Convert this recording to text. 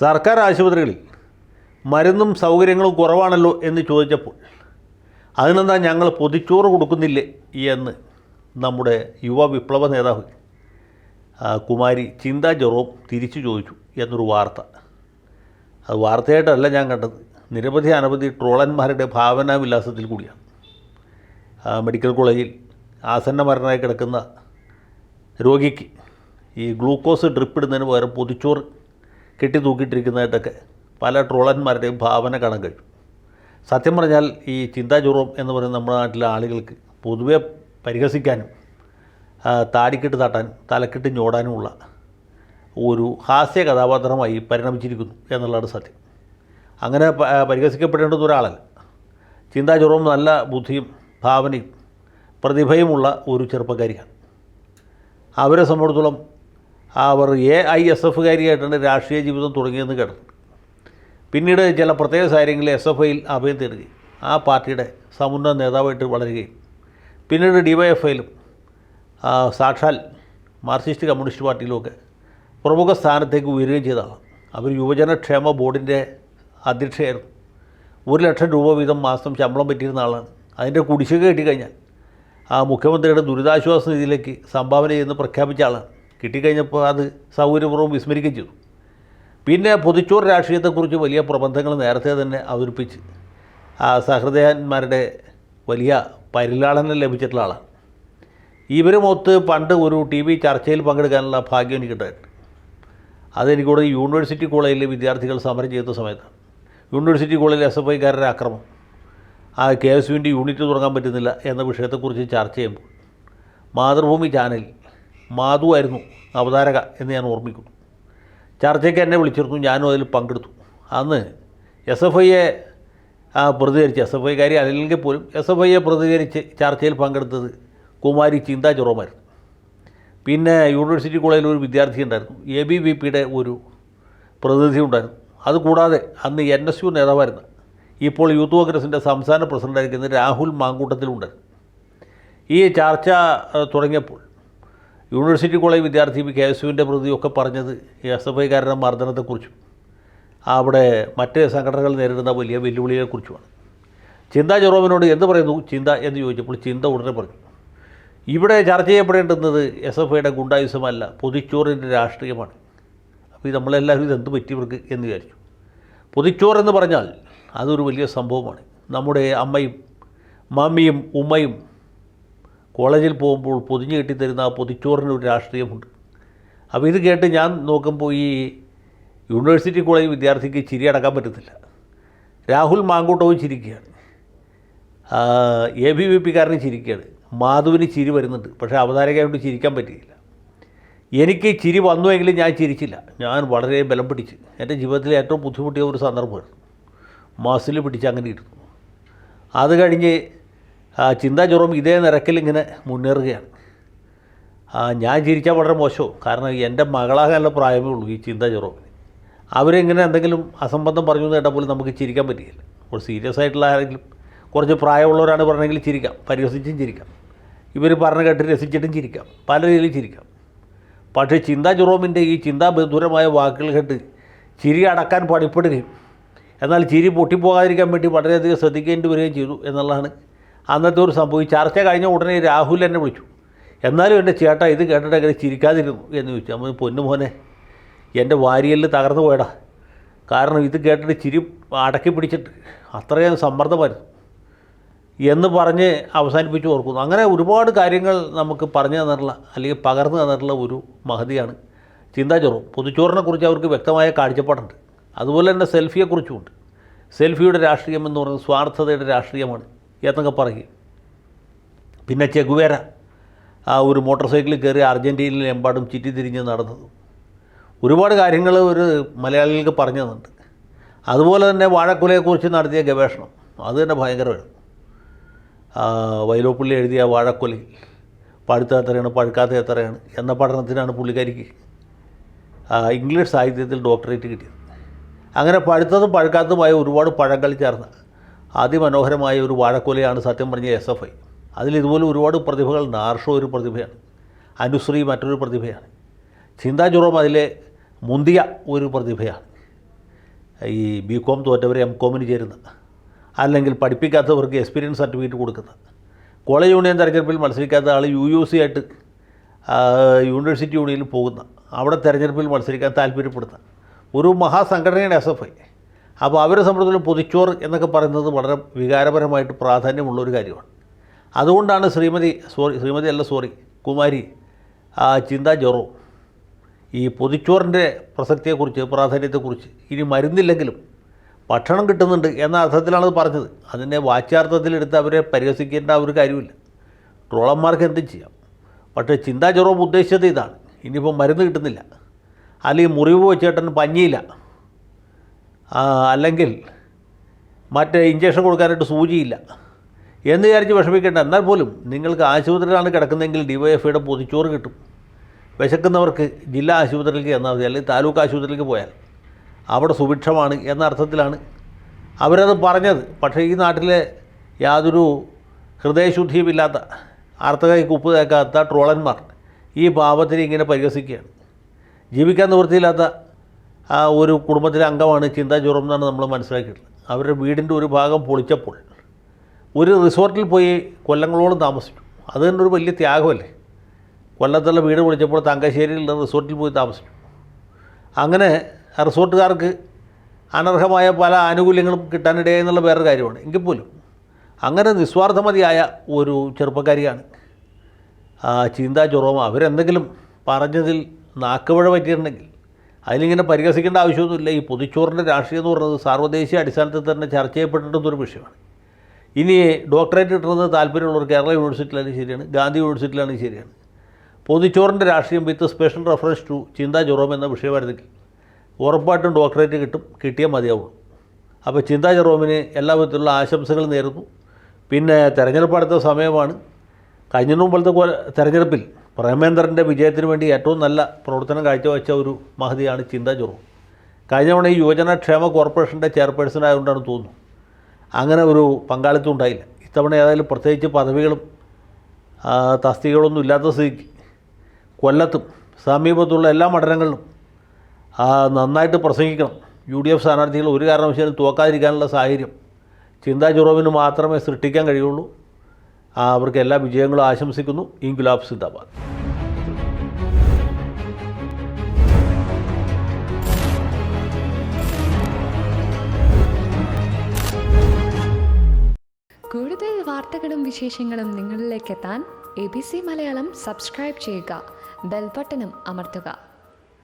സർക്കാർ ആശുപത്രികളിൽ മരുന്നും സൗകര്യങ്ങളും കുറവാണല്ലോ എന്ന് ചോദിച്ചപ്പോൾ അതിനെന്താ ഞങ്ങൾ പൊതിച്ചോറ് കൊടുക്കുന്നില്ലേ എന്ന് നമ്മുടെ യുവ വിപ്ലവ നേതാവ് കുമാരി ചിന്ത ജെറോം തിരിച്ചു ചോദിച്ചു എന്നൊരു വാർത്ത. അത് വാർത്തയായിട്ടല്ല ഞാൻ കണ്ടത്, നിരവധി അനവധി ട്രോളന്മാരുടെ ഭാവനാവിലാസത്തിൽ കൂടിയാണ്. മെഡിക്കൽ കോളേജിൽ ആസന്ന മരണമായി കിടക്കുന്ന രോഗിക്ക് ഈ ഗ്ലൂക്കോസ് ഡ്രിപ്പ് ഇടുന്നതിന് പകരം പൊതിച്ചോറ് കെട്ടി തൂക്കിയിട്ടിരിക്കുന്നതായിട്ടൊക്കെ പല ട്രോളന്മാരുടെയും ഭാവന കാണാൻ കഴിയും. സത്യം പറഞ്ഞാൽ ഈ ചിന്താ ജെറോം എന്ന് പറയുന്ന നമ്മുടെ നാട്ടിലെ ആളുകൾക്ക് പൊതുവെ പരിഹസിക്കാനും താടിക്കിട്ട് തട്ടാനും തലക്കിട്ട് ഞോടാനുമുള്ള ഒരു ഹാസ്യ കഥാപാത്രമായി പരിണമിച്ചിരിക്കുന്നു എന്നുള്ളതാണ് സത്യം. അങ്ങനെ പരിഹസിക്കപ്പെടേണ്ടുന്ന ഒരാളല്ല. ചിന്താ ജെറോം നല്ല ബുദ്ധിയും ഭാവനയും പ്രതിഭയുമുള്ള ഒരു ചെറുപ്പക്കാരിയാണ്. അവരെ സംബന്ധിച്ചിടത്തോളം അവർ AISFകാരിയായിട്ടാണ് രാഷ്ട്രീയ ജീവിതം തുടങ്ങിയെന്ന് കേട്ടത്. പിന്നീട് ചില പ്രത്യേക സാഹചര്യങ്ങളിൽ SFIയിൽ അഭയം തേടുകയും ആ പാർട്ടിയുടെ സമുന്നത നേതാവായിട്ട് വളരുകയും പിന്നീട് DYFIയിലും സാക്ഷാൽ മാർക്സിസ്റ്റ് കമ്മ്യൂണിസ്റ്റ് പാർട്ടിയിലുമൊക്കെ പ്രമുഖ സ്ഥാനത്തേക്ക് ഉയരുകയും ചെയ്തതാണ്. അവർ യുവജനക്ഷേമ ബോർഡിൻ്റെ അധ്യക്ഷയായിരുന്നു. 1 ലക്ഷം രൂപ വീതം മാസം ശമ്പളം പറ്റിയിരുന്ന ആളാണ്. അതിൻ്റെ കുടിശ്ശിക കിട്ടിക്കഴിഞ്ഞാൽ മുഖ്യമന്ത്രിയുടെ ദുരിതാശ്വാസ നിധിയിലേക്ക് സംഭാവന ചെയ്യുന്ന പ്രഖ്യാപിച്ച ആളാണ്. കിട്ടിക്കഴിഞ്ഞപ്പോൾ അത് സൗകര്യപൂർവ്വം വിസ്മരിക്കുകയും ചെയ്തു. പിന്നെ പൊതിച്ചോറ് രാഷ്ട്രീയത്തെക്കുറിച്ച് വലിയ പ്രബന്ധങ്ങൾ നേരത്തെ തന്നെ അവതരിപ്പിച്ച് സഹൃദയന്മാരുടെ വലിയ പരിലാളനം ലഭിച്ചിട്ടുള്ള ആളാണ്. ഇവരുമൊത്ത് പണ്ട് ഒരു TV ചർച്ചയിൽ പങ്കെടുക്കാനുള്ള ഭാഗ്യം എനിക്കുണ്ടായിട്ടുണ്ട്. അതെനിക്കൂടെ യൂണിവേഴ്സിറ്റി കോളേജിലെ വിദ്യാർത്ഥികൾ സമരം ചെയ്ത സമയത്താണ്. യൂണിവേഴ്സിറ്റി കോളേജിൽ SFIക്കാരുടെ ആക്രമണം, KSUവിൻ്റെ യൂണിറ്റ് തുടങ്ങാൻ പറ്റുന്നില്ല എന്ന വിഷയത്തെക്കുറിച്ച് ചർച്ച ചെയ്യുമ്പോൾ മാതൃഭൂമി ചാനലിൽ മാധു ആയിരുന്നു അവതാരക എന്ന് ഞാൻ ഓർമ്മിക്കുന്നു. ചർച്ചയ്ക്ക് എന്നെ വിളിച്ചിരുന്നു, ഞാനും അതിൽ പങ്കെടുത്തു. അന്ന് SFIയെ പ്രതികരിച്ച്, SFIക്കാരി അല്ലെങ്കിൽ പോലും SFIയെ പ്രതികരിച്ച് ചർച്ചയിൽ പങ്കെടുത്തത് കുമാരി ചിന്താ ജെറോമായിരുന്നു. പിന്നെ യൂണിവേഴ്സിറ്റി കോളേജിൽ ഒരു വിദ്യാർത്ഥി ഉണ്ടായിരുന്നു, ABVPയുടെ ഒരു പ്രതിനിധി ഉണ്ടായിരുന്നു. അതുകൂടാതെ അന്ന് NSU നേതാവായിരുന്നു, ഇപ്പോൾ യൂത്ത് കോൺഗ്രസിൻ്റെ സംസ്ഥാന പ്രസിഡൻ്റായിരിക്കുന്ന രാഹുൽ മാങ്കൂട്ടത്തിലുണ്ടായിരുന്നു. ഈ ചർച്ച തുടങ്ങിയപ്പോൾ യൂണിവേഴ്സിറ്റി കോളേജ് വിദ്യാർത്ഥി KSUവിൻ്റെ പ്രതിയൊക്കെ പറഞ്ഞത് SFIക്കാരുടെ മർദ്ദനത്തെക്കുറിച്ചും അവിടെ മറ്റ് സംഘടനകൾ നേരിടുന്ന വലിയ വെല്ലുവിളിയെക്കുറിച്ചുമാണ്. ചിന്താ ജെറോമിനോട് എന്ത് പറയുന്നു ചിന്ത എന്ന് ചോദിച്ചപ്പോൾ ചിന്ത ഉടനെ പറഞ്ഞു, ഇവിടെ ചർച്ച ചെയ്യപ്പെടേണ്ടുന്നത് SFIയുടെ ഗുണ്ടായുസമല്ല, പൊതിച്ചോറിൻ്റെ രാഷ്ട്രീയമാണ്. അപ്പോൾ നമ്മളെല്ലാവരും ഇതെന്ത് പറ്റിയവർക്ക് എന്ന് വിചാരിച്ചു. പൊതിച്ചോറെന്ന് പറഞ്ഞാൽ അതൊരു വലിയ സംഭവമാണ്. നമ്മുടെ അമ്മയും മമ്മിയും ഉമ്മയും കോളേജിൽ പോകുമ്പോൾ പൊതിഞ്ഞ് കെട്ടിത്തരുന്ന ആ പൊതിച്ചോറിനൊരു രാഷ്ട്രീയമുണ്ട്. അപ്പോൾ ഇത് കേട്ട് ഞാൻ നോക്കുമ്പോൾ ഈ യൂണിവേഴ്സിറ്റി കോളേജ് വിദ്യാർത്ഥിക്ക് ചിരി അടക്കാൻ പറ്റുന്നില്ല. രാഹുൽ മാങ്കൂട്ടവും ചിരിക്കുകയാണ്, ABVPക്കാരനും ചിരിക്കുകയാണ്, മാധുവിന് ചിരി വരുന്നുണ്ട്. പക്ഷേ അവതാരകയായിട്ട് ചിരിക്കാൻ പറ്റിയില്ല. എനിക്ക് ചിരി വന്നുവെങ്കിലും ഞാൻ ചിരിച്ചില്ല. ഞാൻ വളരെ ബലം പിടിച്ച്, എൻ്റെ ജീവിതത്തിലെ ഏറ്റവും ബുദ്ധിമുട്ടിയ ഒരു സന്ദർഭമാണ്, മസിൽ പിടിച്ച് അങ്ങനെ ഇരുന്നു. അത് കഴിഞ്ഞ് ചിന്താ ജെറോം ഇതേ നിരക്കിൽ ഇങ്ങനെ മുന്നേറുകയാണ്. ഞാൻ ചിരിച്ചാൽ വളരെ മോശവും, കാരണം എൻ്റെ മകളാകാനുള്ള പ്രായമേ ഉള്ളൂ ഈ ചിന്താ ജെറോമിന്. അവരിങ്ങനെ എന്തെങ്കിലും അസംബന്ധം പറഞ്ഞു എന്ന് കേട്ടാൽ പോലും നമുക്ക് ചിരിക്കാൻ പറ്റിയില്ല. അപ്പോൾ സീരിയസ് ആയിട്ടുള്ള ആരെങ്കിലും കുറച്ച് പ്രായമുള്ളവരാണ് പറഞ്ഞെങ്കിൽ ചിരിക്കാം, പരിഹസിച്ചും ചിരിക്കാം, ഇവർ പറഞ്ഞ കേട്ട് രസിച്ചിട്ടും ചിരിക്കാം, പല രീതിയിലും ചിരിക്കാം. പക്ഷേ ചിന്താ ജെറോമിൻ്റെ ഈ ചിന്താബന്ധുരമായ വാക്കുകൾ കേട്ട് ചിരി അടക്കാൻ പണിപ്പെടുകയും എന്നാൽ ചിരി പൊട്ടിപ്പോകാതിരിക്കാൻ വേണ്ടി വളരെയധികം ശ്രദ്ധിക്കേണ്ടി വരികയും ചെയ്തു എന്നുള്ളതാണ് അന്നത്തെ ഒരു സംഭവം. ഈ ചർച്ച കഴിഞ്ഞ ഉടനെ രാഹുൽ എന്നെ വിളിച്ചു, എന്നാലും എൻ്റെ ചേട്ടാ ഇത് കേട്ടിട്ട് അങ്ങനെ ചിരിക്കാതിരുന്നു എന്ന് ചോദിച്ചു. നമ്മൾ പൊന്നു മോനെ, എൻ്റെ വാരിയലിൽ തകർന്നു പോയടാ, കാരണം ഇത് കേട്ടിട്ട് ചിരി അടക്കി പിടിച്ചിട്ട് അത്രയും സമ്മർദ്ദമായിരുന്നു എന്ന് പറഞ്ഞ് അവസാനിപ്പിച്ച് ഓർക്കുന്നു. അങ്ങനെ ഒരുപാട് കാര്യങ്ങൾ നമുക്ക് പറഞ്ഞു തന്നിട്ടുള്ള അല്ലെങ്കിൽ പകർന്നു തന്നിട്ടുള്ള ഒരു മഹതിയാണ് ചിന്താ ജെറോം. പൊതിച്ചോറിനെക്കുറിച്ച് അവർക്ക് വ്യക്തമായ കാഴ്ചപ്പാടുണ്ട്. അതുപോലെ തന്നെ സെൽഫിയെക്കുറിച്ചുമുണ്ട്. സെൽഫിയുടെ രാഷ്ട്രീയം എന്ന് പറയുന്നത് സ്വാർത്ഥതയുടെ രാഷ്ട്രീയമാണ് എന്നൊക്കെ പറയും. പിന്നെ ചെഗുവേര ഒരു മോട്ടോർ സൈക്കിളിൽ കയറി അർജൻറ്റീനയിലെമ്പാടും ചുറ്റിത്തിരിഞ്ഞ് നടന്നതും ഒരുപാട് കാര്യങ്ങൾ ഒരു മലയാളികൾക്ക് പറഞ്ഞു തന്നിട്ടുണ്ട്. അതുപോലെ തന്നെ വാഴക്കുലയെക്കുറിച്ച് നടത്തിയ ഗവേഷണം അത് തന്നെ ഭയങ്കരമാണ്. വൈലോപ്പിള്ളി എഴുതിയ വാഴക്കുലയിൽ പഴുത്ത എത്രയാണ് പഴുക്കാത്ത എത്രയാണ് എന്ന പഠനത്തിനാണ് പുള്ളിക്കാരിക്ക് ഇംഗ്ലീഷ് സാഹിത്യത്തിൽ ഡോക്ടറേറ്റ് കിട്ടിയത്. അങ്ങനെ പഴുത്തതും പഴുക്കാത്തതുമായ ഒരുപാട് പഴങ്ങൾ ചേർന്ന അതിമനോഹരമായ ഒരു വാഴക്കുലയാണ് സത്യം പറഞ്ഞ SFI. അതിലിതുപോലെ ഒരുപാട് പ്രതിഭകളുണ്ട്. ആർഷോ ഒരു പ്രതിഭയാണ്, അനുശ്രീ മറ്റൊരു പ്രതിഭയാണ്, ചിന്താ ജെറോം അതിലെ മുന്തിയ ഒരു പ്രതിഭയാണ്. ഈ BCom തോറ്റവർ MComന് ചേരുന്ന, അല്ലെങ്കിൽ പഠിപ്പിക്കാത്തവർക്ക് എക്സ്പീരിയൻസ് സർട്ടിഫിക്കറ്റ് കൊടുക്കുന്ന, കോളേജ് യൂണിയൻ തെരഞ്ഞെടുപ്പിൽ മത്സരിക്കാത്ത ആൾ UUC ആയിട്ട് യൂണിവേഴ്സിറ്റി യൂണിയനിൽ പോകുന്ന, അവിടെ തെരഞ്ഞെടുപ്പിൽ മത്സരിക്കാൻ താല്പര്യപ്പെടുന്ന ഒരു മഹാസംഘടനയാണ് SFI. അപ്പോൾ അവരെ സംബന്ധിച്ചിടത്തോളം പൊതിച്ചോറ് എന്നൊക്കെ പറയുന്നത് വളരെ വികാരപരമായിട്ട് പ്രാധാന്യമുള്ളൊരു കാര്യമാണ്. അതുകൊണ്ടാണ് കുമാരി ചിന്താ ജെറോം ഈ പൊതിച്ചോറിൻ്റെ പ്രസക്തിയെക്കുറിച്ച്, പ്രാധാന്യത്തെക്കുറിച്ച്, ഇനി മരുന്നില്ലെങ്കിലും ഭക്ഷണം കിട്ടുന്നുണ്ട് എന്ന അർത്ഥത്തിലാണ് പറഞ്ഞത്. അതിനെ വാച്യാർത്ഥത്തിലെടുത്ത് അവരെ പരിഹസിക്കേണ്ട ഒരു കാര്യമില്ല. ട്രോളന്മാർക്ക് എന്തും ചെയ്യാം. പക്ഷേ ചിന്താ ജെറോം ഉദ്ദേശിച്ചത് ഇതാണ്. ഇനിയിപ്പോൾ മരുന്ന് കിട്ടുന്നില്ല, അല്ലെങ്കിൽ മുറിവ് വെച്ചേട്ടൻ പഞ്ഞിയില്ല, അല്ലെങ്കിൽ മറ്റേ ഇഞ്ചക്ഷൻ കൊടുക്കാനായിട്ട് സൂചിയില്ല എന്ന് വിചാരിച്ച് വിഷമിക്കേണ്ട. എന്നാൽ പോലും നിങ്ങൾക്ക് ആശുപത്രിയിലാണ് കിടക്കുന്നതെങ്കിൽ DYFIയുടെ പൊതിച്ചോറ് കിട്ടും. വിശക്കുന്നവർക്ക് ജില്ലാ ആശുപത്രിയിലേക്ക് ചെന്നാൽ മതി, അല്ലെങ്കിൽ താലൂക്ക് ആശുപത്രിയിലേക്ക് പോയാൽ അവിടെ സുഭിക്ഷമാണ് എന്ന അർത്ഥത്തിലാണ് അവരത് പറഞ്ഞത്. പക്ഷേ ഈ നാട്ടിലെ യാതൊരു ഹൃദയശുദ്ധിയുമില്ലാത്ത, ആർത്തകൈക്ക് ഉപ്പ് തേക്കാത്ത ട്രോളന്മാർ ഈ പാപത്തിനെ ഇങ്ങനെ പരിഹസിക്കുകയാണ്. ജീവിക്കാൻ നിവൃത്തിയില്ലാത്ത ഒരു കുടുംബത്തിലെ അംഗമാണ് ചിന്താ ജെറോം എന്നാണ് നമ്മൾ മനസ്സിലാക്കിയിട്ടുള്ളത്. അവരുടെ വീടിൻ്റെ ഒരു ഭാഗം പൊളിച്ചപ്പോൾ ഒരു റിസോർട്ടിൽ പോയി കൊല്ലങ്ങളോളം താമസിച്ചു. അത് തന്നെ ഒരു വലിയ ത്യാഗമല്ലേ. കൊല്ലത്തുള്ള വീട് പൊളിച്ചപ്പോൾ തങ്കശ്ശേരിയിലുള്ള റിസോർട്ടിൽ പോയി താമസിച്ചു. അങ്ങനെ റിസോർട്ടുകാർക്ക് അനർഹമായ പല ആനുകൂല്യങ്ങളും കിട്ടാനിടയായി എന്നുള്ള വേറൊരു കാര്യമാണ്. എങ്കിൽ പോലും അങ്ങനെ നിസ്വാർത്ഥമതിയായ ഒരു ചെറുപ്പക്കാരിയാണ് ചിന്താ ജെറോം. അവരെന്തെങ്കിലും പറഞ്ഞതിൽ നാക്കുപിഴ പറ്റിയിട്ടുണ്ടെങ്കിൽ അതിലിങ്ങനെ പരിഹസിക്കേണ്ട ആവശ്യമൊന്നുമില്ല. ഈ പൊതിച്ചോറിൻ്റെ രാഷ്ട്രീയം എന്ന് പറയുന്നത് സാർവദേശീയ അടിസ്ഥാനത്തിൽ തന്നെ ചർച്ച ചെയ്യപ്പെട്ടിട്ടുള്ളൊരു വിഷയമാണ്. ഇനി ഡോക്ടറേറ്റ് കിട്ടുന്നത് താല്പര്യമുള്ളവർ കേരള യൂണിവേഴ്സിറ്റിയിലാണെങ്കിൽ ശരിയാണ്, ഗാന്ധി യൂണിവേഴ്സിറ്റിയിലാണെങ്കിൽ ശരിയാണ്. പൊതിച്ചോറിൻ്റെ രാഷ്ട്രീയം വിത്ത് സ്പെഷ്യൽ റെഫറൻസ് ടു ചിന്താ ജെറോം എന്ന വിഷയമായിരുന്നെങ്കിൽ ഉറപ്പായിട്ടും ഡോക്ടറേറ്റ് കിട്ടും, കിട്ടിയാൽ മതിയാവുള്ളൂ. അപ്പോൾ ചിന്താ ജെറോമിന് എല്ലാ വിധത്തിലുള്ള ആശംസകൾ നേരുന്നു. പിന്നെ തെരഞ്ഞെടുപ്പ് അടുത്ത സമയമാണ്. കഴിഞ്ഞ മുമ്പത്തെ തെരഞ്ഞെടുപ്പിൽ പ്രേമേന്ദ്രൻ്റെ വിജയത്തിന് വേണ്ടി ഏറ്റവും നല്ല പ്രവർത്തനം കാഴ്ചവെച്ച ഒരു മഹതിയാണ് ചിന്താ ജെറോം. കഴിഞ്ഞ തവണ ഈ യുവജനക്ഷേമ കോർപ്പറേഷൻ്റെ ചെയർപേഴ്സൺ ആയതുകൊണ്ടാണ് തോന്നുന്നു അങ്ങനെ ഒരു പങ്കാളിത്തം ഉണ്ടായില്ല. ഇത്തവണ ഏതായാലും പ്രത്യേകിച്ച് പദവികളും തസ്തികകളൊന്നും ഇല്ലാത്ത സ്ഥിതിക്ക് കൊല്ലത്തും സമീപത്തുള്ള എല്ലാ മണ്ഡലങ്ങളിലും നന്നായിട്ട് പ്രസംഗിക്കണം. UDF സ്ഥാനാർത്ഥികൾ ഒരു കാരണവശാലും തോക്കാതിരിക്കാനുള്ള സാഹചര്യം ചിന്താ ജെറോമിന് മാത്രമേ സൃഷ്ടിക്കാൻ കഴിയുള്ളൂ. അവർക്ക് എല്ലാ വിജയങ്ങളും ആശംസിക്കുന്നു. ഇൻക്വിലാബ് സിന്ദാബാദ്. കൂടുതൽ വാർത്തകളും വിശേഷങ്ങളും നിങ്ങളിലേക്ക് എത്താൻ ABC മലയാളം സബ്സ്ക്രൈബ് ചെയ്യുക, ബെൽ ബട്ടണും അമർത്തുക.